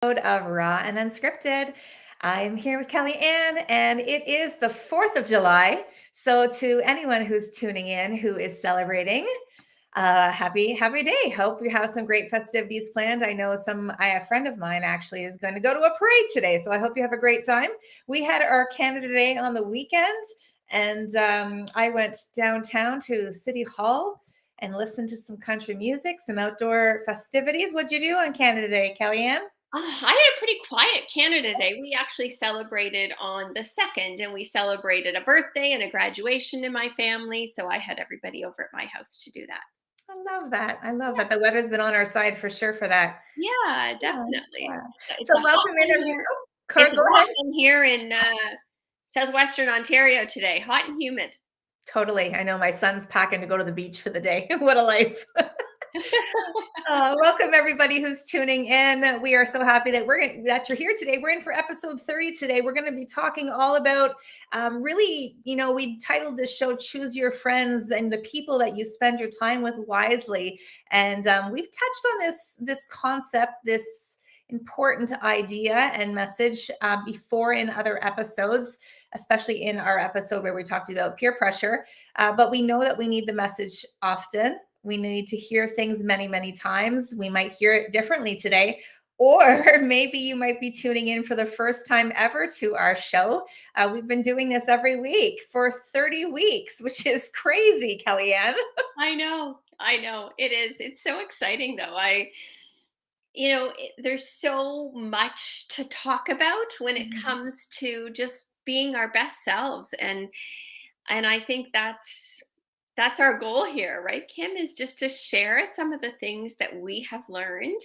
Of Raw and Unscripted. I'm here with Kelly Ann, and it is the 4th of July. So, to anyone who's tuning in who is celebrating, happy day. Hope you have some great festivities planned. I know a friend of mine actually is going to go to a parade today. So, I hope you have a great time. We had our Canada Day on the weekend, and I went downtown to City Hall and listened to some country music, some outdoor festivities. What'd you do on Canada Day, Kelly Ann? I had a pretty quiet Canada Day. We actually celebrated on the 2nd, and we celebrated a birthday and a graduation in my family. So I had everybody over at my house to do that. I love that. I love that. The weather's been on our side for sure for that. Yeah, Yeah, definitely. yeah. It's So a hot welcome in one every here. oh, It's Kurt, a go hot ahead. one here in southwestern Ontario today. Hot and humid. Totally. I know my son's packing to go to the beach for the day. What a life. Welcome everybody who's tuning in. We are so happy that that you're here today. We're in for episode 30 today. We're going to be talking all about really, we titled this show "Choose Your Friends" and the people that you spend your time with wisely. And we've touched on this concept, this important idea and message before in other episodes, especially in our episode where we talked about peer pressure. But we know that we need the message often. We need to hear things many, many times. We might hear it differently today. Or maybe you might be tuning in for the first time ever to our show. We've been doing this every week for 30 weeks, which is crazy, Kellyanne. I know. I know. It is. It's so exciting though. There's so much to talk about when it comes to just being our best selves, and I think that's our goal here, right, Kim, is just to share some of the things that we have learned,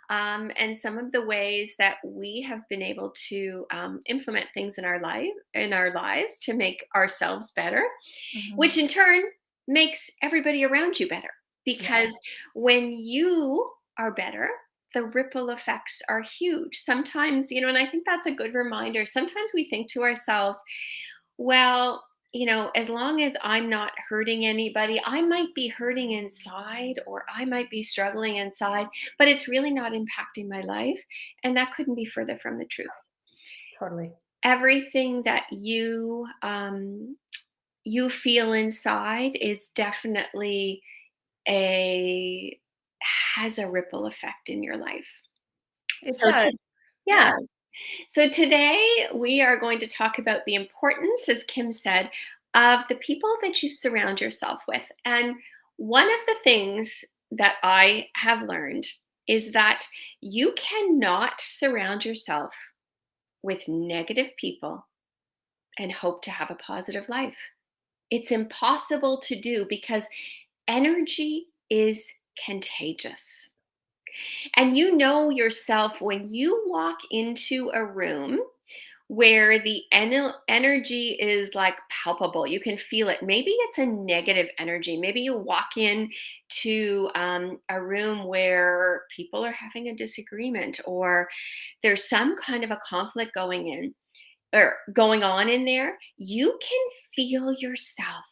and some of the ways that we have been able to implement things in our lives to make ourselves better, Mhm. which in turn makes everybody around you better. Yeah, Because when you are better, the ripple effects are huge. Sometimes, and I think that's a good reminder. Sometimes we think to ourselves, well, as long as I'm not hurting anybody, I might be hurting inside or I might be struggling inside, but it's really not impacting my life. And that couldn't be further from the truth. totally. Everything that you feel inside is definitely a has a ripple effect in your life. It So does. yeah. Yeah. So today we are going to talk about the importance, as Kim said, of the people that you surround yourself with. And one of the things that I have learned is that you cannot surround yourself with negative people and hope to have a positive life. It's impossible to do because energy is contagious. And you know yourself when you walk into a room where the energy is like palpable. You can feel it. Maybe it's a negative energy. Maybe you walk in to a room where people are having a disagreement, or there's some kind of a conflict going on in there. You can feel yourself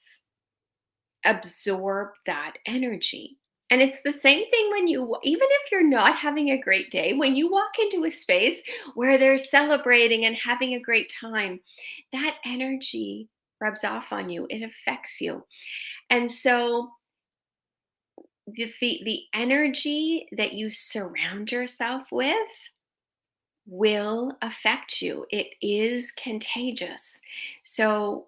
absorb that energy. And it's the same thing when even if you're not having a great day, when you walk into a space where they're celebrating and having a great time, that energy rubs off on you. It affects you. And so the energy that you surround yourself with will affect you. It is contagious. So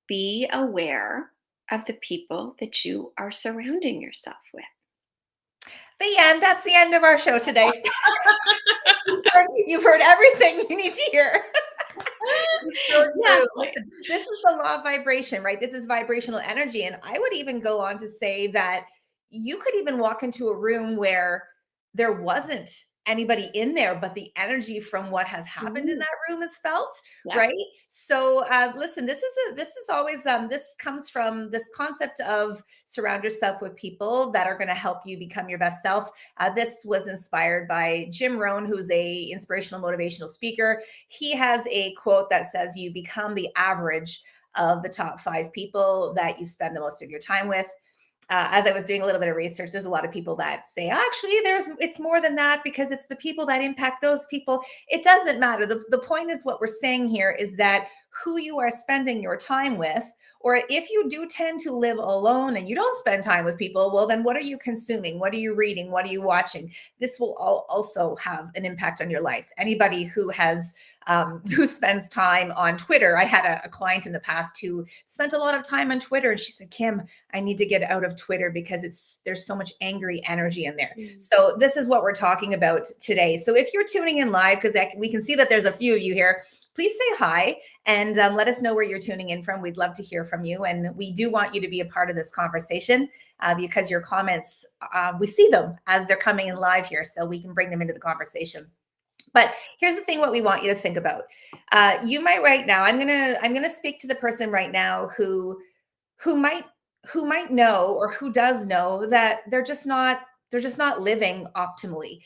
be aware of the people that you are surrounding yourself with. The end. That's the end of our show today. You've heard everything you need to hear. It's so true. Exactly. Listen, this is the law of vibration, right? This is vibrational energy. And I would even go on to say that you could even walk into a room where there wasn't anybody in there, but the energy from what has happened in Mm, that room is felt, yep. right? So listen, this is always this comes from this concept of surround yourself with people that are going to help you become your best self. This was inspired by Jim Rohn, who's a inspirational motivational speaker. He has a quote that says, "You become the average of the top 5 people that you spend the most of your time with." as I was doing a little bit of research, there's a lot of people that say, actually, it's more than that because it's the people that impact those people. It doesn't matter. The point is what we're saying here is that who you are spending your time with, or if you do tend to live alone and you don't spend time with people, well, then what are you consuming? What are you reading? What are you watching? This will also have an impact on your life. Anybody who spends time on Twitter. I had a client in the past who spent a lot of time on Twitter, and she said, Kim, I need to get out of Twitter because there's so much angry energy in there. So this is what we're talking about today. So if you're tuning in live, because we can see that there's a few of you here, please say hi and let us know where you're tuning in from. We'd love to hear from you. And we do want you to be a part of this conversation because your comments, we see them as they're coming in live here, so we can bring them into the conversation. But here's the thing: what we want you to think about. You might right now. I'm gonna speak to the person right now who might know, or who does know, that they're just not living optimally.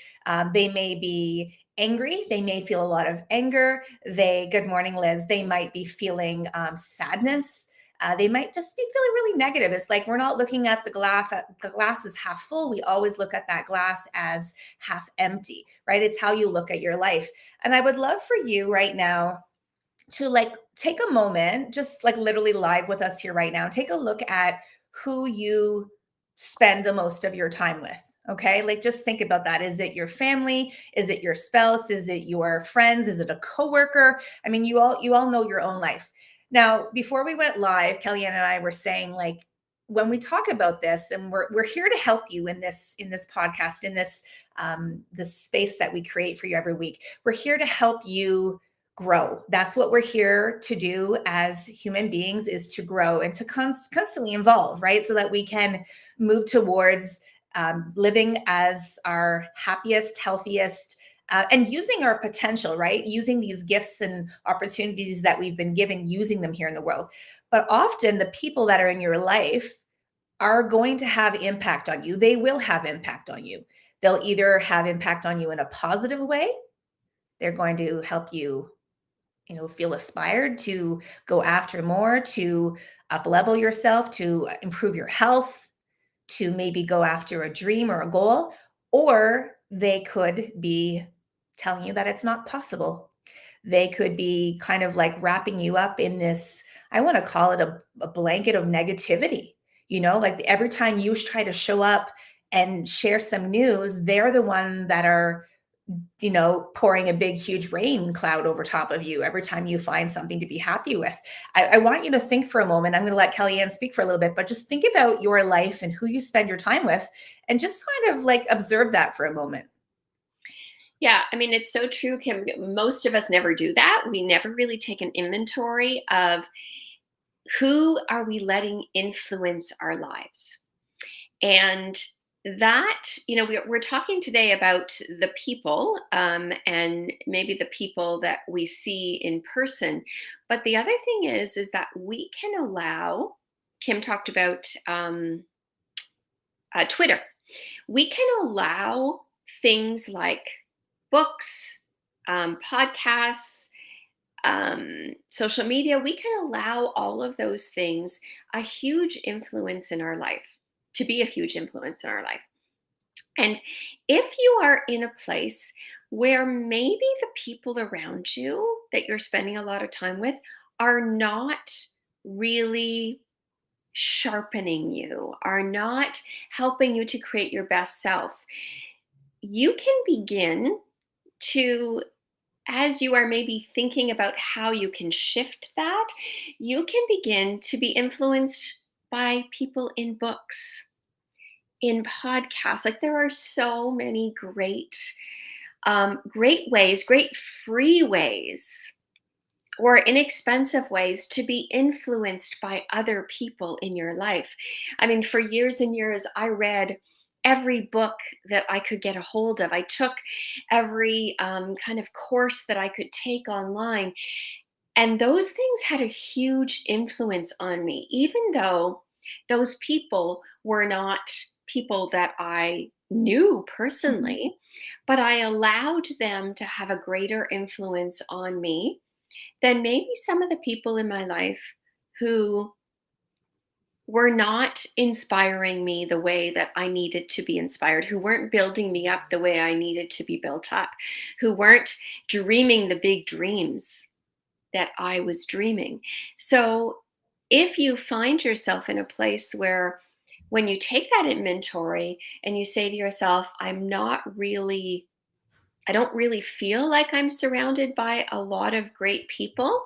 They may be angry. They may feel a lot of anger. Good morning, Liz. They might be feeling sadness. They might just be feeling really negative. It's like we're not looking at the glass. The glass is half full. We always look at that glass as half empty, right? It's how you look at your life. And I would love for you right now to take a moment, just literally live with us here right now. Take a look at who you spend the most of your time with. Okay. Just think about that. Is it your family? Is it your spouse? Is it your friends? Is it a coworker? I mean, you all know your own life. Now, before we went live, Kellyanne and I were saying, when we talk about this, and we're here to help you in this podcast, in this space that we create for you every week. We're here to help you grow. That's what we're here to do as human beings, is to grow and to constantly evolve, right? So that we can move towards living as our happiest, healthiest, and using our potential, right? Using these gifts and opportunities that we've been given, using them here in the world. But often the people that are in your life are going to have impact on you. They will have impact on you. They'll either have impact on you in a positive way. They're going to help you, feel inspired to go after more, to up level yourself, to improve your health, to maybe go after a dream or a goal. Or they could be telling you that it's not possible. They could be kind of wrapping you up in this, I want to call it a blanket of negativity. Every time you try to show up and share some news, they're the one that are pouring a big, huge rain cloud over top of you every time you find something to be happy with. I want you to think for a moment. I'm going to let Kellyanne speak for a little bit, but just think about your life and who you spend your time with, and just kind of observe that for a moment. Yeah, I mean, it's so true, Kim. Most of us never do that. We never really take an inventory of who are we letting influence our lives. And that, we're talking today about the people, and maybe the people that we see in person. But the other thing is that we can allow, Kim talked about Twitter. We can allow things like books, podcasts, social media. We can allow all of those things a huge influence in our life, to be a huge influence in our life. And if you are in a place where maybe the people around you that you're spending a lot of time with are not really sharpening you, are not helping you to create your best self, you can begin to, as you are maybe thinking about how you can shift that, you can begin to be influenced by people in books, in podcasts. There are so many great ways, great free ways, or inexpensive ways to be influenced by other people in your life. I mean, for years and years, I read every book that I could get a hold of. I took every kind of course that I could take online. And those things had a huge influence on me, even though those people were not people that I knew personally, but I allowed them to have a greater influence on me than maybe some of the people in my life who were not inspiring me the way that I needed to be inspired, who weren't building me up the way I needed to be built up, who weren't dreaming the big dreams that I was dreaming. So if you find yourself in a place where when you take that inventory and you say to yourself, I don't really feel like I'm surrounded by a lot of great people,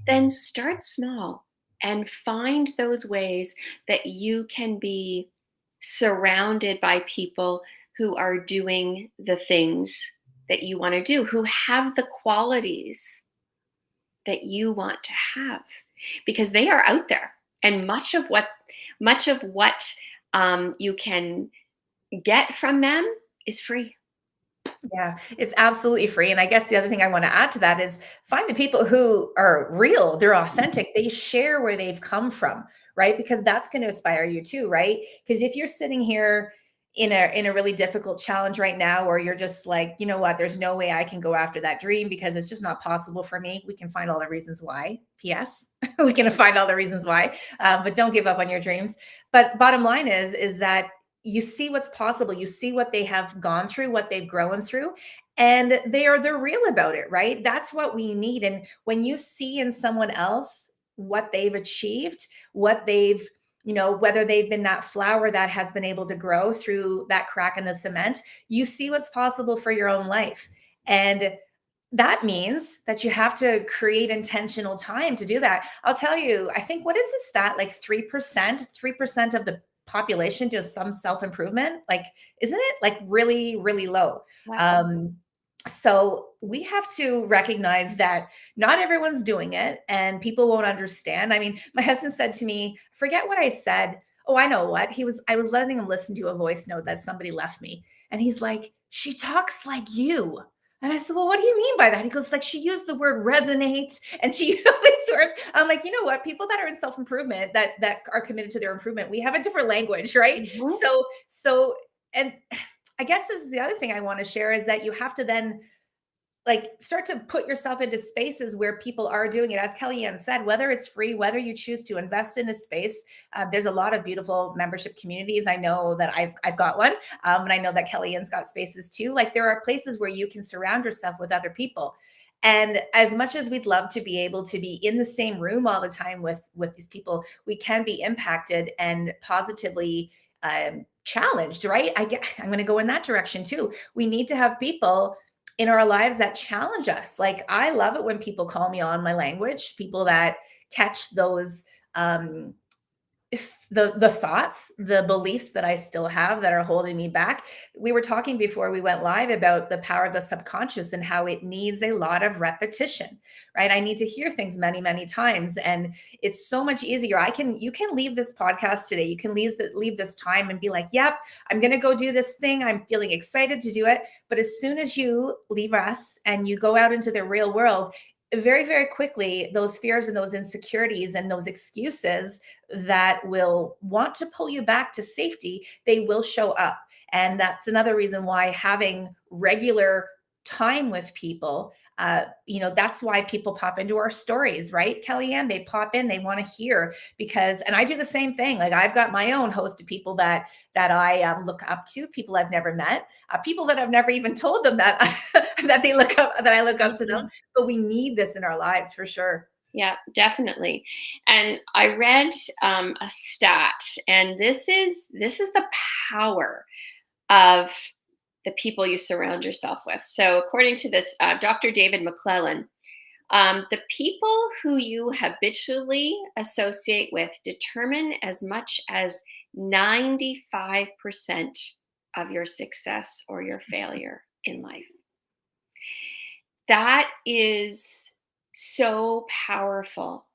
then start small and find those ways that you can be surrounded by people who are doing the things that you want to do, who have the qualities that you want to have, because they are out there. And much of what you can get from them is free. Yeah, it's absolutely free. And I guess the other thing I want to add to that is find the people who are real, they're authentic, they share where they've come from, right? Because that's going to inspire you too, right? Because if you're sitting here in a really difficult challenge right now, or you're just like, you know what, there's no way I can go after that dream because it's just not possible for me. We can find all the reasons why. P.S. We can find all the reasons why, but don't give up on your dreams. But bottom line is that you see what's possible, you see what they have gone through, what they've grown through, and they're real about it, right? That's what we need. And when you see in someone else what they've achieved, what they've, whether they've been that flower that has been able to grow through that crack in the cement, you see what's possible for your own life. And that means that you have to create intentional time to do that. I'll tell you, I think, what is the stat? Like 3% of the population does some self-improvement. Like, isn't it like really, really low? Wow. So we have to recognize that not everyone's doing it and people won't understand. I mean, my husband said to me, forget what I said. Oh, I know what. I was letting him listen to a voice note that somebody left me. And he's like, she talks like you. And I said, well, what do you mean by that? He goes, like, she used the word resonate and she used these words. I'm like, you know what? People that are in self-improvement, that are committed to their improvement, we have a different language, right? Mhm. And I guess this is the other thing I want to share is that you have to then like start to put yourself into spaces where people are doing it. As Kellyanne said, whether it's free, whether you choose to invest in a space, there's a lot of beautiful membership communities. I know that I've got one, and I know that Kellyanne's got spaces too. Like there are places where you can surround yourself with other people. And as much as we'd love to be able to be in the same room all the time with these people, we can be impacted and positively challenged, right? I'm going to go in that direction too. We need to have people in our lives that challenge us. Like I love it when people call me on my language, people that catch those the thoughts, the beliefs that I still have that are holding me back. We were talking before we went live about the power of the subconscious and how it needs a lot of repetition, right? I need to hear things many, many times. And it's so much easier. You can leave this podcast today. You can leave this time and be like, yep, I'm going to go do this thing. I'm feeling excited to do it. But as soon as you leave us and you go out into the real world, very, very quickly, those fears and those insecurities and those excuses that will want to pull you back to safety, they will show up. And that's another reason why having regular time with people, that's why people pop into our stories, right, Kellyanne? They pop in, they want to hear because, and I do the same thing. Like I've got my own host of people that I look up to, people I've never met, people that I've never even told them that that I look up to them. But we need this in our lives for sure. Yeah, definitely. And I read a stat, and this is the power of the people you surround yourself with. So, according to this, Dr. David McClellan, the people who you habitually associate with determine as much as 95% of your success or your failure in life. That is so powerful.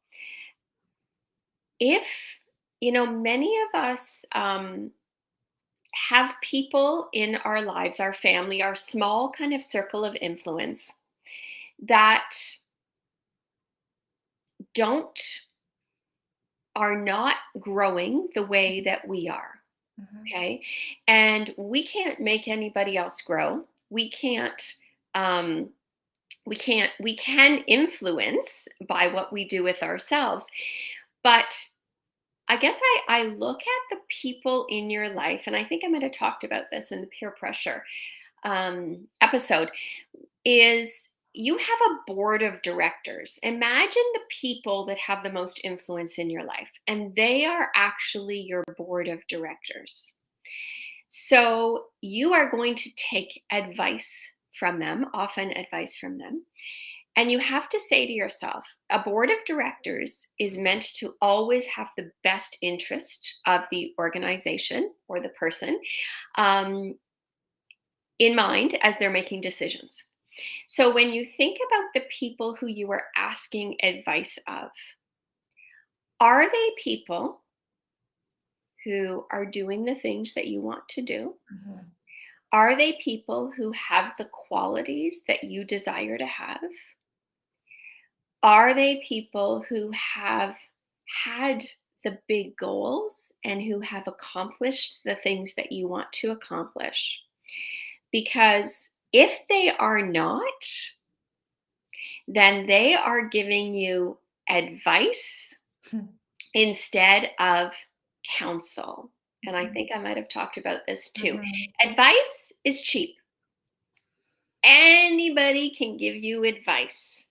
If, many of us have people in our lives, our family, our small kind of circle of influence that don't are not growing the way that we are. Mhm. Okay. And we can't make anybody else grow. Um, we can influence by what we do with ourselves, but I guess I look at the people in your life, and I think I might have talked about this in the peer pressure episode, is you have a board of directors. Imagine the people that have the most influence in your life, and they are actually your board of directors. So you are going to take advice from them, often advice from them. And you have to say to yourself, a board of directors is meant to always have the best interest of the organization or the person um, in mind as they're making decisions. So when you think about the people who you are asking advice of, are they people who are doing the things that you want to do? Mhm. Are they people who have the qualities that you desire to have? Are they people who have had the big goals and who have accomplished the things that you want to accomplish? Because if they are not, then they are giving you advice instead of counsel. And I think I might have talked about this too. Mhm. Advice is cheap. Anybody can give you advice,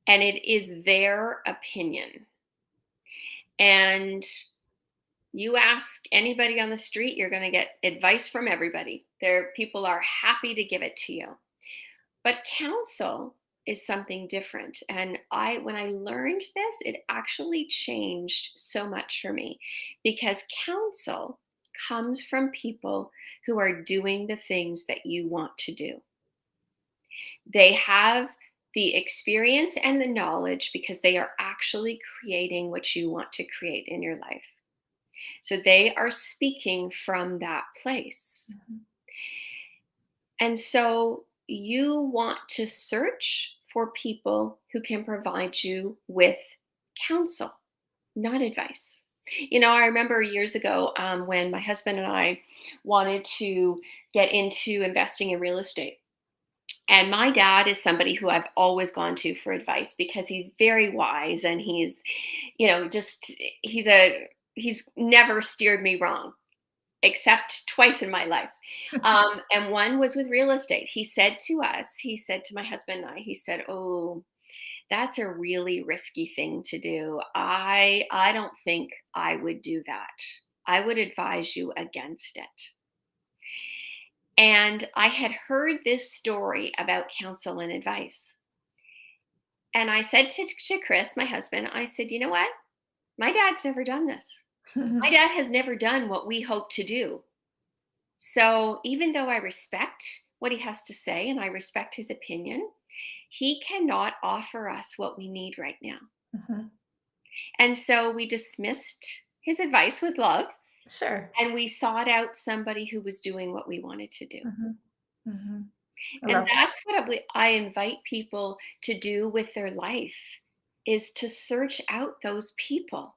and it is their opinion. And you ask anybody on the street, you're going to get advice from everybody. People are happy to give it to you. But counsel is something different. And when I learned this, it actually changed so much for me, because counsel comes from people who are doing the things that you want to do. They have the experience and the knowledge because they are actually creating what you want to create in your life. So they are speaking from that place. Mhm. And so you want to search for people who can provide you with counsel, not advice. I remember years ago when my husband and I wanted to get into investing in real estate. And my dad is somebody who I've always gone to for advice because he's very wise, and he's, just he's never steered me wrong except twice in my life. And one was with real estate. He said to my husband and I, he said, "Oh, that's a really risky thing to do. I don't think I would do that. I would advise you against it." And I had heard this story about counsel and advice. And I said to Chris, my husband, I said, "You know what? My dad's never done this. My dad has never done what we hope to do. So even though I respect what he has to say and I respect his opinion, he cannot offer us what we need right now." Mhm. And so we dismissed his advice with love, Sure. and we sought out somebody who was doing what we wanted to do. Mhm. Mhm. I And love that. that's what I invite people to do with their life, is to search out those people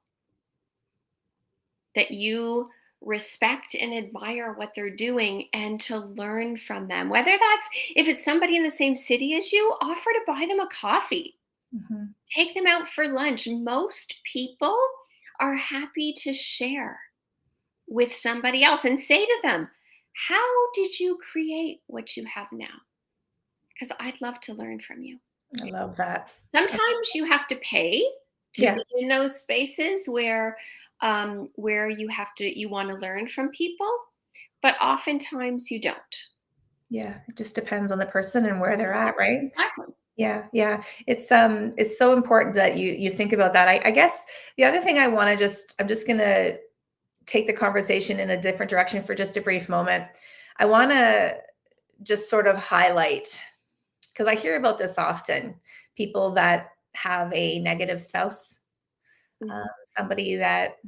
that you respect and admire what they're doing, and to learn from them. Whether that's, if it's somebody in the same city as you, offer to buy them a coffee, Mhm. take them out for lunch. Most people are happy to share with somebody else and say to them, "How did you create what you have now? Because I'd love to learn from you." I love that. Sometimes you have to pay to Yeah. be in those spaces where you want to learn from people, but oftentimes you don't. Yeah. It just depends on the person and where they're at, right? Exactly. Yeah, yeah. It's so important that you think about that. I guess the other thing I'm just gonna take the conversation in a different direction for just a brief moment. I wanna just sort of highlight, because I hear about this often, people that have a negative spouse, Mhm, somebody that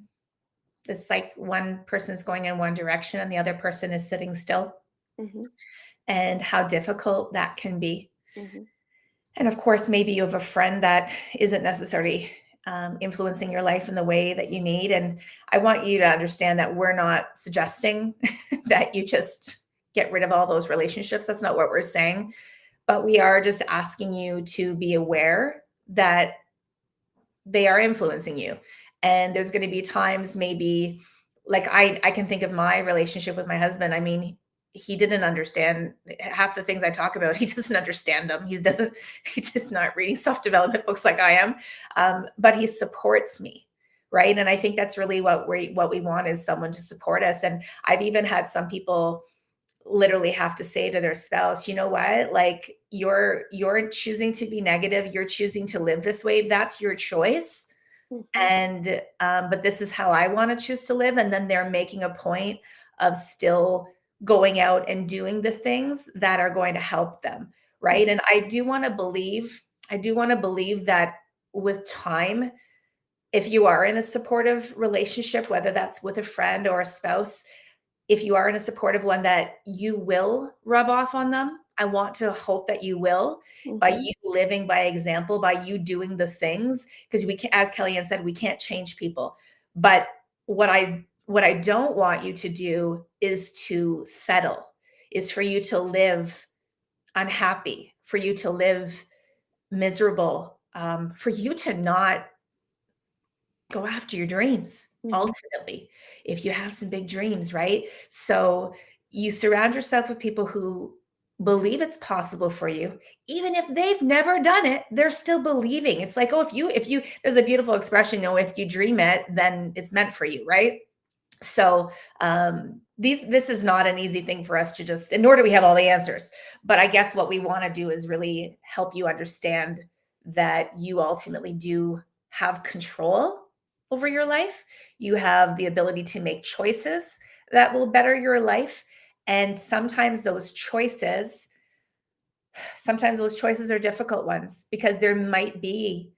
it's like one person is going in one direction and the other person is sitting still, mhm, and how difficult that can be. mhm, And of course, maybe you have a friend that isn't necessarily influencing your life in the way that you need. And I want you to understand that we're not suggesting that you just get rid of all those relationships. That's not what we're saying. But we are just asking you to be aware that they are influencing you. And there's going to be times maybe like I can think of my relationship with my husband. I mean, he didn't understand half the things I talk about. He doesn't understand them. He's just not reading self-development books like I am. But he supports me. Right. And I think that's really what we want is someone to support us. And I've even had some people literally have to say to their spouse, you know what, like you're choosing to be negative, you're choosing to live this way, that's your choice. Mhm. And but this is how I want to choose to live. And then they're making a point of still going out and doing the things that are going to help them, right? And I do want to believe that with time, if you are in a supportive relationship, whether that's with a friend or a spouse, if you are in a supportive one, that you will rub off on them. I want to hope that you will, by Mhm. you living by example, by you doing the things, because we can, as Kellyanne said, we can't change people. But what I don't want you to do is to settle, is for you to live unhappy, for you to live miserable, for you to not go after your dreams Mhm. ultimately, if you have some big dreams, right? So you surround yourself with people who believe it's possible for you. Even if they've never done it, they're still believing. It's like, oh, if you there's a beautiful expression, if you dream it, then it's meant for you, right? So this is not an easy thing for us to just, and nor do we have all the answers. But I guess what we want to do is really help you understand that you ultimately do have control over your life. You have the ability to make choices that will better your life. And sometimes those choices are difficult ones, because there might be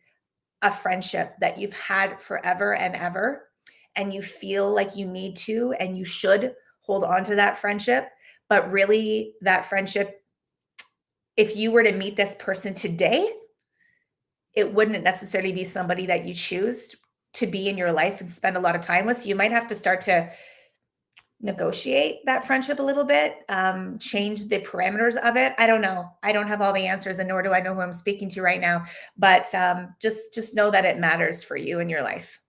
a friendship that you've had forever and ever, and you feel like you need to and you should hold on to that friendship. But really, that friendship, if you were to meet this person today, it wouldn't necessarily be somebody that you choose to be in your life and spend a lot of time with. So you might have to start to negotiate that friendship a little bit, change the parameters of it. I don't know. I don't have all the answers, and nor do I know who I'm speaking to right now. But just know that it matters for you in your life.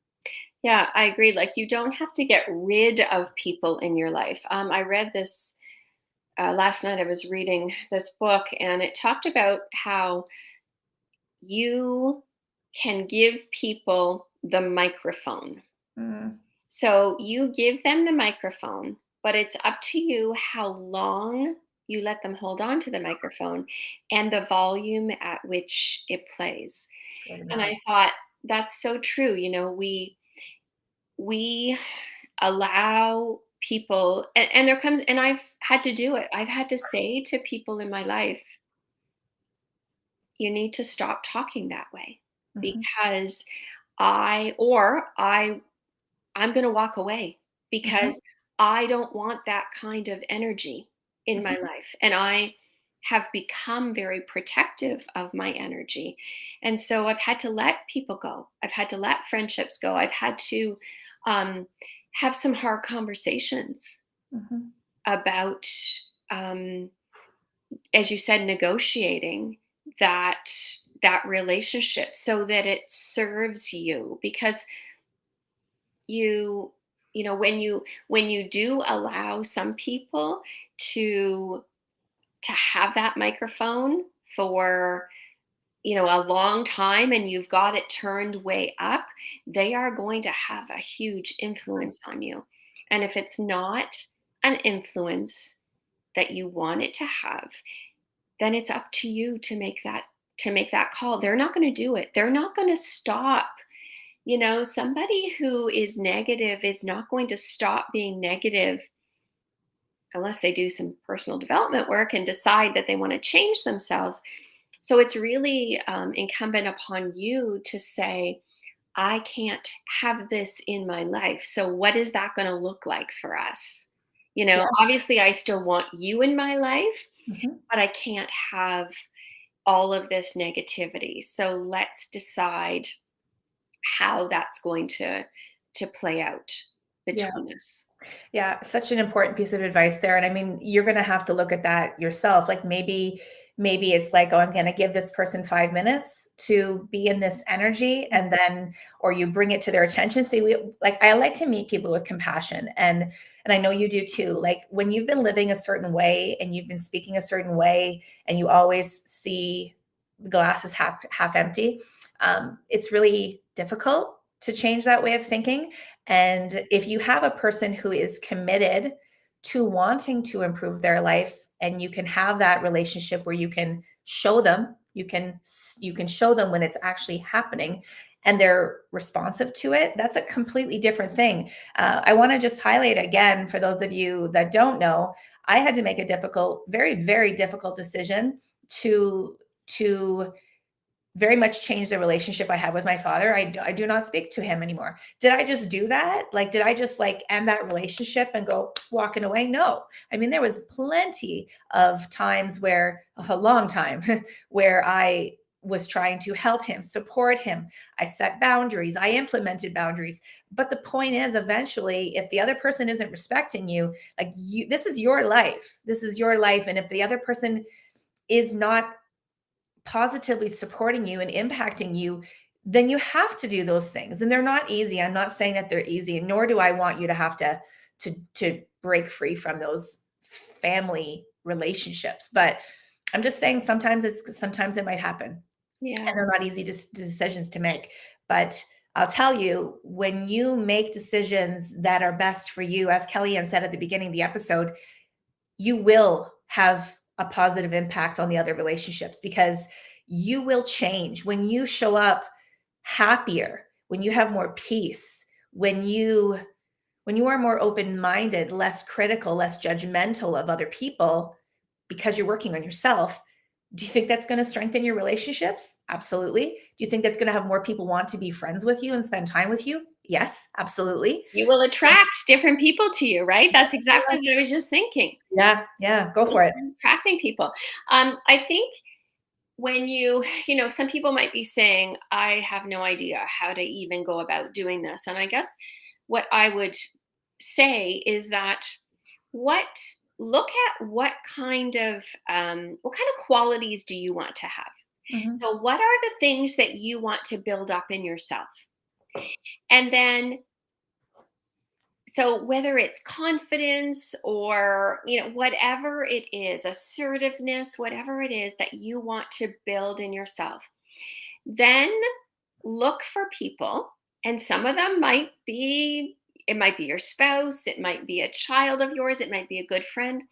Yeah, I agree. Like, you don't have to get rid of people in your life. I read this last night. I was reading this book, and it talked about how you can give people the microphone. Mm, So you give them the microphone, but it's up to you how long you let them hold on to the microphone and the volume at which it plays. good And enough. I thought that's so true. We allow people, and there comes, and I've had to do it. I've had to say to people in my life, you need to stop talking that way, Mhm, because I'm going to walk away, mhm, because I don't want that kind of energy in my mhm, life. And I have become very protective of my energy. And so I've had to let people go. I've had to let friendships go. I've had to um, have some hard conversations mhm. about, um, as you said, negotiating that relationship so that it serves you. Because you when you do allow some people to have that microphone for a long time, and you've got it turned way up, they are going to have a huge influence on you. And if it's not an influence that you want it to have, then it's up to you to make that call. They're not going to do it. They're not going to stop. Somebody who is negative is not going to stop being negative unless they do some personal development work and decide that they want to change themselves. So it's really incumbent upon you to say, I can't have this in my life. So what is that going to look like for us? Yeah. Obviously, I still want you in my life, Mhm. but I can't have all of this negativity. So let's decide how that's going to play out Yeah. between us. Yeah, such an important piece of advice there. And I mean, you're going to have to look at that yourself. Like maybe it's like, oh, I'm going to give this person 5 minutes to be in this energy, and then, or you bring it to their attention. See, like, I like to meet people with compassion, and I know you do too. Like when you've been living a certain way and you've been speaking a certain way, and you always see the glass is half empty, it's really difficult to change that way of thinking. And if you have a person who is committed to wanting to improve their life, and you can have that relationship where you can show them, you can show them when it's actually happening, and they're responsive to it, that's a completely different thing. I want to just highlight again, for those of you that don't know, I had to make a difficult, very, very difficult decision to very much changed the relationship I have with my father. I do not speak to him anymore. Did I just do that? Like, did I just like end that relationship and go walking away? No. I mean, there was plenty of times where, a long time, where I was trying to help him, support him. I set boundaries, I implemented boundaries. But the point is, eventually, if the other person isn't respecting you, like this is your life. This is your life. And if the other person is not positively supporting you and impacting you, then you have to do those things. And they're not easy. I'm not saying that they're easy, nor do I want you to have to break free from those family relationships. But I'm just saying sometimes it might happen. Yeah. And they're not easy decisions to make. But I'll tell you, when you make decisions that are best for you, as Kellyanne said at the beginning of the episode, you will have a positive impact on the other relationships, because you will change when you show up happier, when you have more peace, when you are more open-minded, less critical, less judgmental of other people, because you're working on yourself. Do you think that's going to strengthen your relationships? Absolutely. Do you think that's going to have more people want to be friends with you and spend time with you? Yes, absolutely. You will attract different people to you, right? That's exactly what I was just thinking. Yeah, go You'll for it. start attracting people. I think when some people might be saying, I have no idea how to even go about doing this. And I guess what I would say is that what look at what kind of qualities do you want to have? Mhm. So what are the things that you want to build up in yourself? And then, so whether it's confidence or whatever it is, assertiveness, whatever it is that you want to build in yourself, then look for people. And some of them might be your spouse, it might be a child of yours, it might be a good friend.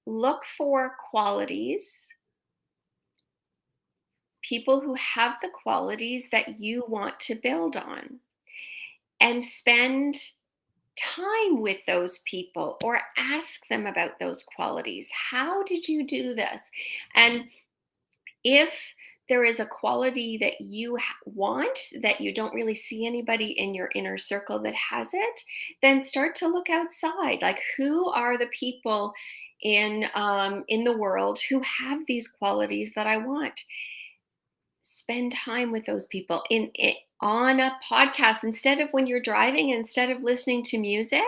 Look for qualities, people who have the qualities that you want to build on, and spend time with those people or ask them about those qualities. How did you do this? And if there is a quality that you want that you don't really see anybody in your inner circle that has it, then start to look outside. Like, who are the people in the world who have these qualities that I want? Spend time with those people on a podcast. Instead of when you're driving, instead of listening to music,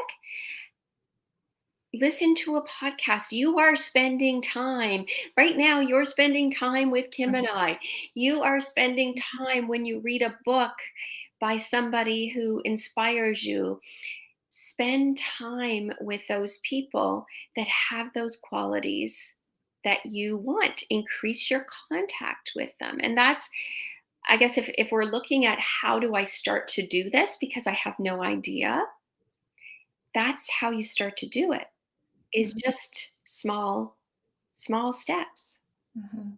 listen to a podcast. You are spending time right now. You're spending time with Kim and I. You are spending time when you read a book by somebody who inspires you. Spend time with those people that have those qualities that you want. Increase your contact with them. And that's, I guess, if we're looking at how do I start to do this because I have no idea, that's how you start to do it, is Mhm. just small steps. Mhm.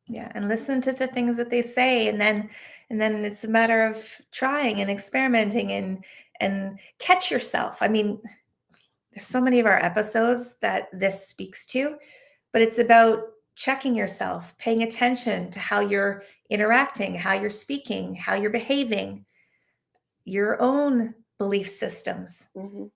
Yeah, and listen to the things that they say, and then it's a matter of trying and experimenting and catch yourself. I mean, there's so many of our episodes that this speaks to, but it's about checking yourself, paying attention to how you're interacting, how you're speaking, how you're behaving, your own belief systems Mhm.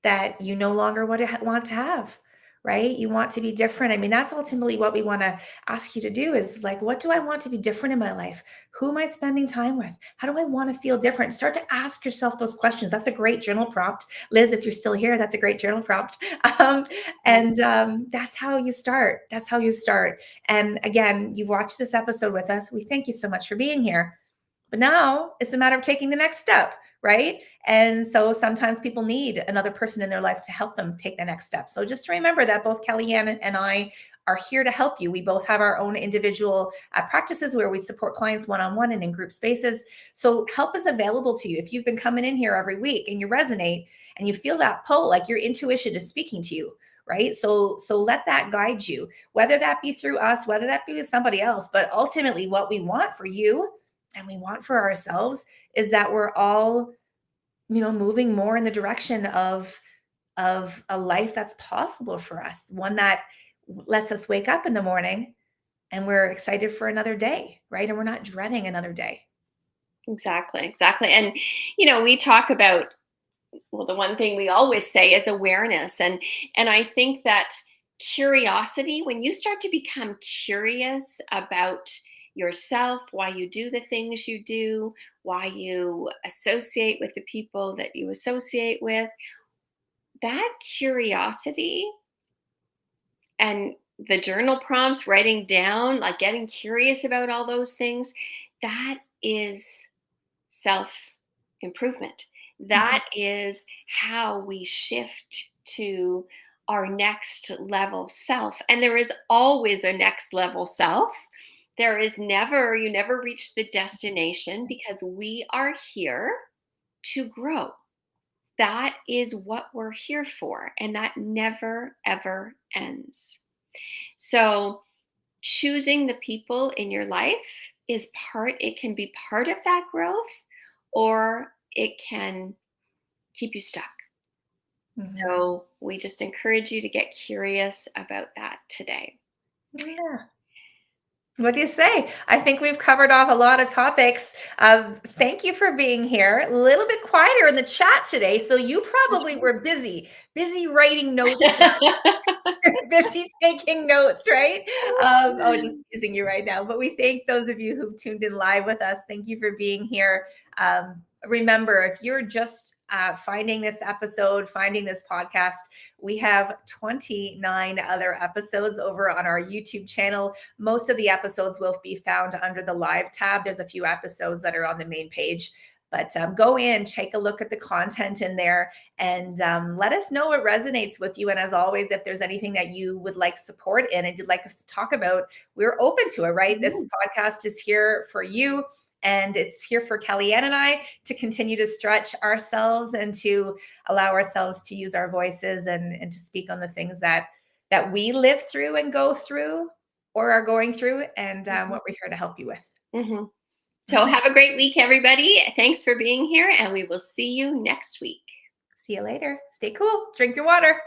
that you no longer want to have, right? You want to be different. I mean, that's ultimately what we want to ask you to do is like, what do I want to be different in my life? Who am I spending time with? How do I want to feel different? Start to ask yourself those questions. That's a great journal prompt. Liz, if you're still here, that's a great journal prompt. That's how you start. That's how you start. And again, you've watched this episode with us. We thank you so much for being here. But now it's a matter of taking the next step, right? And so sometimes people need another person in their life to help them take the next step. So just remember that both Kellyanne and I are here to help you. We both have our own individual practices where we support clients one-on-one and in group spaces. So help is available to you. If you've been coming in here every week and you resonate and you feel that pull, like your intuition is speaking to you, right? So let that guide you, whether that be through us, whether that be with somebody else. But ultimately, what we want for you and we want for ourselves is that we're all, moving more in the direction of a life that's possible for us, one that lets us wake up in the morning and we're excited for another day, right? And we're not dreading another day. Exactly, exactly. And we talk about, well, the one thing we always say is awareness, and I think that curiosity, when you start to become curious about yourself, why you do the things you do, why you associate with the people that you associate with, that curiosity and the journal prompts, writing down, like getting curious about all those things, that is self improvement. Mhm. That is how we shift to our next level self. And there is always a next level self. There is never, you never reach the destination because we are here to grow. That is what we're here for. And that never, ever ends. So, choosing the people in your life is it can be part of that growth, or it can keep you stuck. Mhm. So we just encourage you to get curious about that today. Yeah. What do you say? I think we've covered off a lot of topics. Thank you for being here. A little bit quieter in the chat today, so you probably were busy writing notes down, busy taking notes, right? Just using you right now. But we thank those of you who've tuned in live with us. Thank you for being here. Remember, if you're just finding this episode, finding this podcast, we have 29 other episodes over on our YouTube channel. Most of the episodes will be found under the live tab. There's a few episodes that are on the main page. But go in, take a look at the content in there, and let us know what resonates with you. And as always, if there's anything that you would like support in and you'd like us to talk about, we're open to it, right? This podcast is here for you. And it's here for Kellyanne and I to continue to stretch ourselves and to allow ourselves to use our voices and to speak on the things that we live through and go through or are going through, and what we're here to help you with. Mm-hmm. So have a great week, everybody. Thanks for being here, and we will see you next week. See you later. Stay cool. Drink your water.